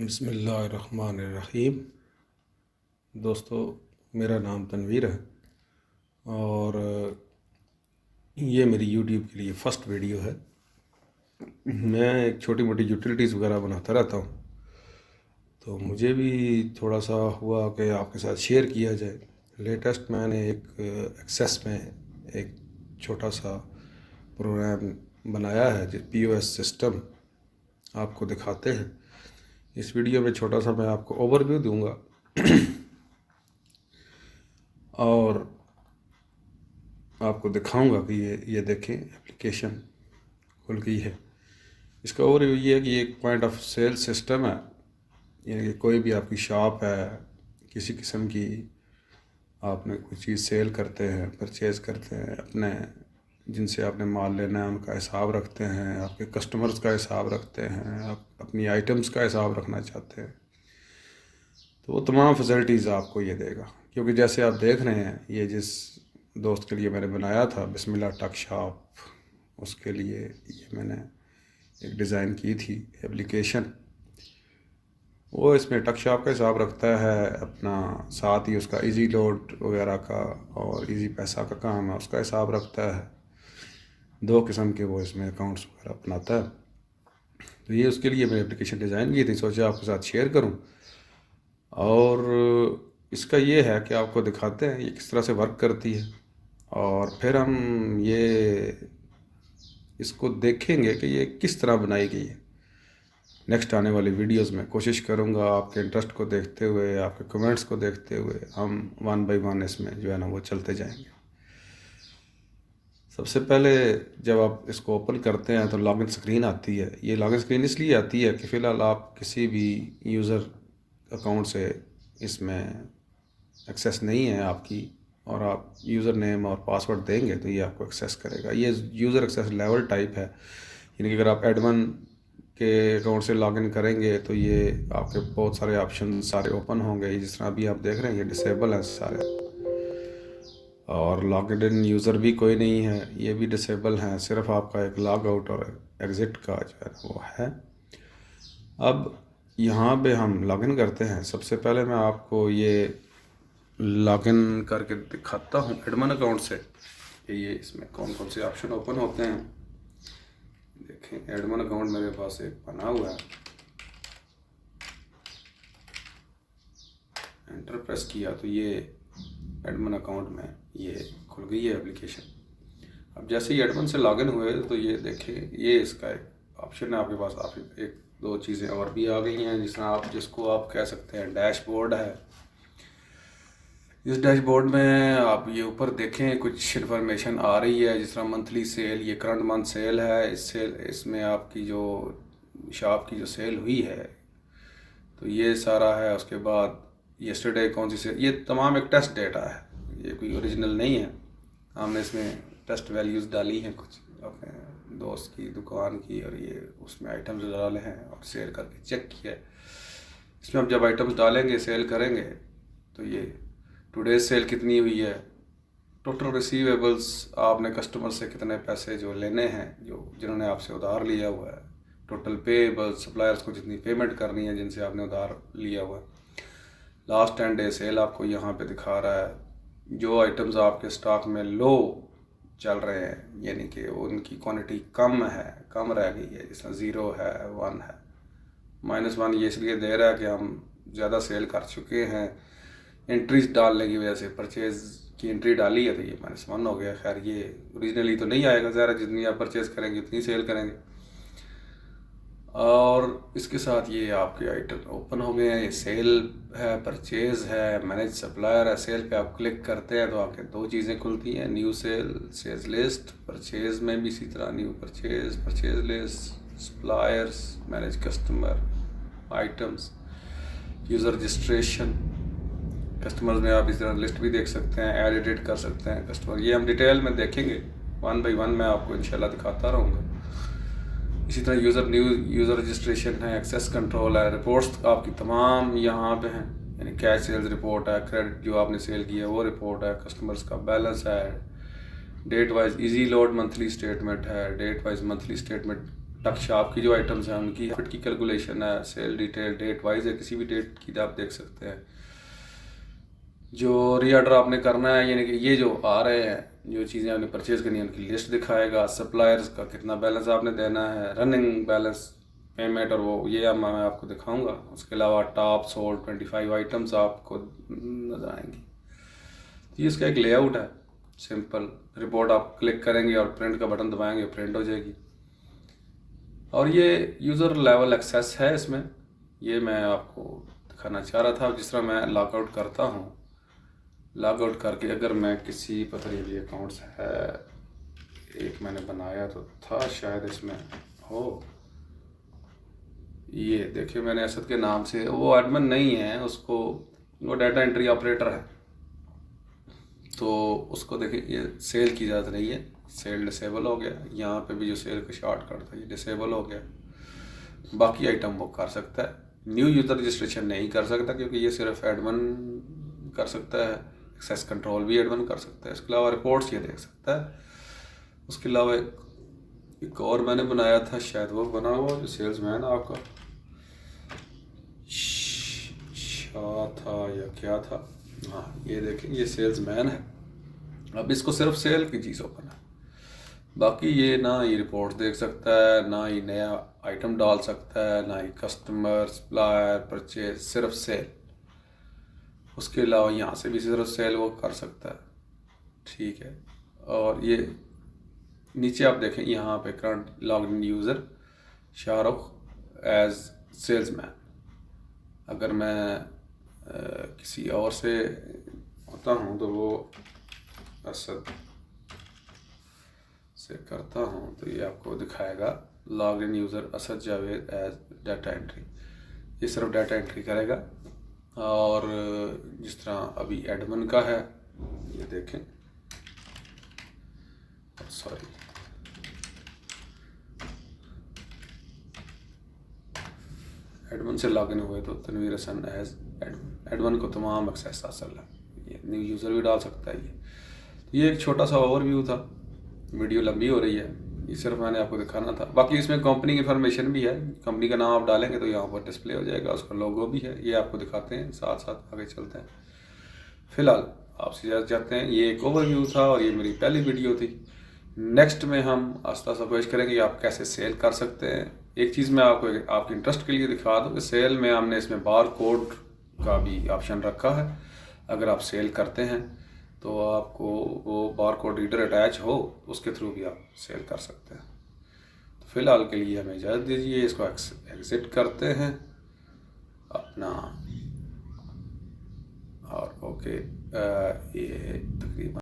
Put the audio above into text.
बिस्मिल्लाहिर्रहमानिर्रहीम। दोस्तों, मेरा नाम तनवीर है और ये मेरी यूट्यूब के लिए फ़र्स्ट वीडियो है। मैं एक छोटी मोटी यूटिलिटीज़ वगैरह बनाता रहता हूँ, तो मुझे भी थोड़ा सा हुआ कि आपके साथ शेयर किया जाए। लेटेस्ट मैंने एक एक्सेस में एक छोटा सा प्रोग्राम बनाया है जो POS सिस्टम आपको दिखाते हैं। इस वीडियो में छोटा सा मैं आपको ओवरव्यू दूंगा और आपको दिखाऊंगा कि ये देखें, एप्लीकेशन खुल गई है। इसका ओवरव्यू ये है कि ये एक पॉइंट ऑफ सेल सिस्टम है, यानी कि कोई भी आपकी शॉप है, किसी किस्म की आपने कोई चीज़ सेल करते हैं, परचेज़ करते हैं, अपने जिनसे आपने माल लेना है उनका हिसाब रखते हैं, आपके कस्टमर्स का हिसाब रखते हैं, आप अपनी आइटम्स का हिसाब रखना चाहते हैं, तो वो तमाम फैसिलिटीज़ आपको ये देगा। क्योंकि जैसे आप देख रहे हैं, ये जिस दोस्त के लिए मैंने बनाया था बिस्मिल्लाह टक शॉप, उसके लिए ये मैंने एक डिज़ाइन की थी एप्लीकेशन। वो इसमें टक शॉप का हिसाब रखता है अपना, साथ ही उसका इजी लोड वगैरह का और इजी पैसा का काम है उसका हिसाब रखता है। दो किस्म के वो इसमें अकाउंट्स वगैरह अपनाता है। तो ये उसके लिए मैंने एप्लीकेशन डिज़ाइन की थी, सोचा आपके साथ शेयर करूं। और इसका ये है कि आपको दिखाते हैं ये किस तरह से वर्क करती है, और फिर हम ये इसको देखेंगे कि ये किस तरह बनाई गई है। नेक्स्ट आने वाली वीडियोस में कोशिश करूँगा आपके इंटरेस्ट को देखते हुए, आपके कमेंट्स को देखते हुए हम 1 बाय 1 इसमें जो है ना वो चलते जाएंगे। सबसे पहले जब आप इसको ओपन करते हैं तो लॉगिन स्क्रीन आती है। ये लॉगिन स्क्रीन इसलिए आती है कि फ़िलहाल आप किसी भी यूज़र अकाउंट से इसमें एक्सेस नहीं है आपकी, और आप यूज़र नेम और पासवर्ड देंगे तो ये आपको एक्सेस करेगा। ये यूज़र एक्सेस लेवल टाइप है, यानी कि अगर आप एडमिन के अकाउंट से लॉगिन करेंगे तो ये आपके बहुत सारे ऑप्शन सारे ओपन होंगे। जिस तरह अभी आप देख रहे हैं ये डिसेबल हैं सारे, और लॉग्ड इन यूज़र भी कोई नहीं है, ये भी डिसेबल हैं। सिर्फ आपका एक लॉग आउट और एग्ज़िट का जो है वो है। अब यहाँ पे हम लॉगिन करते हैं। सबसे पहले मैं आपको ये लॉगिन करके दिखाता हूँ एडमिन अकाउंट से कि ये इसमें कौन कौन से ऑप्शन ओपन होते हैं। देखें, एडमिन अकाउंट मेरे पास एक बना हुआ है, एंटर प्रेस किया तो ये एडमिन अकाउंट में ये खुल गई है एप्लीकेशन। अब जैसे ही एडमिन से लॉगिन हुए तो ये देखें, ये इसका एक ऑप्शन है आपके पास। आप एक दो चीज़ें और भी आ गई हैं, जिसको आप कह सकते हैं डैशबोर्ड है। इस डैशबोर्ड में आप ये ऊपर देखें कुछ इन्फॉर्मेशन आ रही है, जिस तरह मंथली सेल, ये करंट मंथ सेल है। इसमें आपकी जो शॉप की जो सेल हुई है तो ये सारा है। उसके बाद यस्टरडे कौन सी सेल, ये तमाम एक टेस्ट डेटा है, ये कोई ओरिजिनल नहीं है। हमने इसमें टेस्ट वैल्यूज़ डाली हैं कुछ अपने दोस्त की दुकान की, और ये उसमें आइटम्स डाले हैं और सेल करके चेक किया है। इसमें आप जब आइटम्स डालेंगे, सेल करेंगे, तो ये टुडे सेल कितनी हुई है, टोटल रिसीवेबल्स, आपने कस्टमर से कितने पैसे जो लेने हैं, जिन्होंने आपसे उधार लिया हुआ है, टोटल पेएबल्स, सप्लायर्स को जितनी पेमेंट करनी है जिनसे आपने उधार लिया हुआ है। लास्ट 10 डे सेल आपको यहाँ पे दिखा रहा है। जो आइटम्स आपके स्टॉक में लो चल रहे हैं, यानी कि उनकी क्वांटिटी कम रह गई है, जिस तरह 0 है, 1 है, -1 ये इसलिए दे रहा है कि हम ज़्यादा सेल कर चुके हैं। एंट्रीज डालने की वजह से परचेज़ की एंट्री डाली है तो ये -1 हो गया। खैर ये ओरिजिनली तो नहीं आएगा, ज़रा जितनी आप परचेज़ करेंगे उतनी सेल करेंगे। और इसके साथ ये आपके आइटम ओपन हो गए हैं। ये सेल है, परचेज़ है, मैनेज सप्लायर है। सेल पे आप क्लिक करते हैं तो आपके दो चीज़ें खुलती हैं, new sale, sales list. Purchase में भी इसी तरह new purchase, purchase list, suppliers, manage customer, items, user registration. Customers में आप इस तरह लिस्ट भी देख सकते हैं, ऐड एडिट कर सकते हैं कस्टमर। ये हम डिटेल में देखेंगे, 1 बाय 1 मैं आपको इंशाल्लाह दिखाता रहूँगा। इसी तरह यूज़र रजिस्ट्रेशन है, एक्सेस कंट्रोल है, रिपोर्ट्स आपकी तमाम यहाँ पे हैं, यानी कैश सेल्स रिपोर्ट है, क्रेडिट जो आपने सेल किया है वो रिपोर्ट है, कस्टमर्स का बैलेंस है, date wise easy load monthly statement है, date wise monthly statement tuck shop की जो आइटम्स हैं उनकी प्रॉफिट की कैलकुलेशन है, सेल डिटेल डेट वाइज है, किसी भी डेट की आप देख सकते हैं। जो रीऑर्डर आपने करना है, यानी कि ये जो आ रहे हैं, जो चीज़ें आपने परचेज़ करनी है उनकी लिस्ट दिखाएगा, सप्लायर्स का कितना बैलेंस आपने देना है, रनिंग बैलेंस, पेमेंट, और वो ये मैं आपको दिखाऊंगा। उसके अलावा टॉप सोल्ड 25 आइटम्स आपको नज़र आएंगी। ये इसका एक लेआउट है, सिंपल। रिपोर्ट आप क्लिक करेंगे और प्रिंट का बटन दबाएंगे, प्रिंट हो जाएगी। और ये यूज़र लेवल एक्सेस है इसमें, ये मैं आपको दिखाना चाह रहा था। जिस तरह मैं लॉगआउट करता हूँ, लॉगआउट करके अगर मैं किसी, पता नहीं भी अकाउंट्स है, एक मैंने बनाया तो था शायद इसमें हो, ये देखिए मैंने असद के नाम से, वो एडमिन नहीं है, उसको वो डाटा एंट्री ऑपरेटर है, तो उसको देखिए ये सेल की इजाज़त नहीं है, सेल डिसेबल हो गया। यहाँ पे भी जो सेल का शॉर्टकट था ये डिसेबल हो गया। बाकी आइटम वो कर सकता है, न्यू यूज़र रजिस्ट्रेशन नहीं कर सकता क्योंकि ये सिर्फ एडमिन कर सकता है, एक्सेस कंट्रोल भी एडमिन कर सकता है। इसके अलावा रिपोर्ट्स ये देख सकता है। उसके अलावा एक और मैंने बनाया था, शायद वो बना हुआ जो सेल्समैन आपका था या क्या था, हाँ ये देखें, ये सेल्समैन है। अब इसको सिर्फ सेल की चीज़ ओपन है, बाकी ये ना ये रिपोर्ट देख सकता है, ना ही नया आइटम डाल सकता है, ना ही कस्टमर, सप्लायर, परचेज, सिर्फ सेल। उसके अलावा यहाँ से भी सिर्फ सेल वो कर सकता है, ठीक है। और ये नीचे आप देखें, यहाँ पे current login user Shahrukh as salesman. अगर मैं किसी और से होता हूँ तो वो असद से करता हूँ तो ये आपको दिखाएगा login user Asad Javed as data entry. ये सिर्फ डाटा एंट्री करेगा। और जिस तरह अभी एडमिन का है, ये देखें, सॉरी, एडमिन से लॉगिन हुए तो तनवीर हसन एज एडमिन को तमाम एक्सेस हासिल है। ये न्यू यूज़र भी डाल सकता है। ये एक छोटा सा ओवरव्यू था, वीडियो लंबी हो रही है, ये सिर्फ मैंने आपको दिखाना था। बाकी इसमें कंपनी की इन्फॉर्मेशन भी है, कंपनी का नाम आप डालेंगे तो यहाँ पर डिस्प्ले हो जाएगा, उसका लोगो भी है, ये आपको दिखाते हैं, साथ साथ आगे चलते हैं। फ़िलहाल आपसे इजाज़त चाहते हैं। ये एक ओवरव्यू था और ये मेरी पहली वीडियो थी। नेक्स्ट में हम आस्ता आस्ता कोशिश करेंगे कि आप कैसे सेल कर सकते हैं। एक चीज़ मैं आपको आपके इंटरेस्ट के लिए दिखा दूँ कि सेल में हमने इसमें बार कोड का भी ऑप्शन रखा है। अगर आप सेल करते हैं तो आपको वो बार कोड रीडर अटैच हो, उसके थ्रू भी आप सेल कर सकते हैं। तो फ़िलहाल के लिए हमें इजाज़त दीजिए, इसको एग्ज़िट करते हैं अपना, और ओके, ये तकरीबन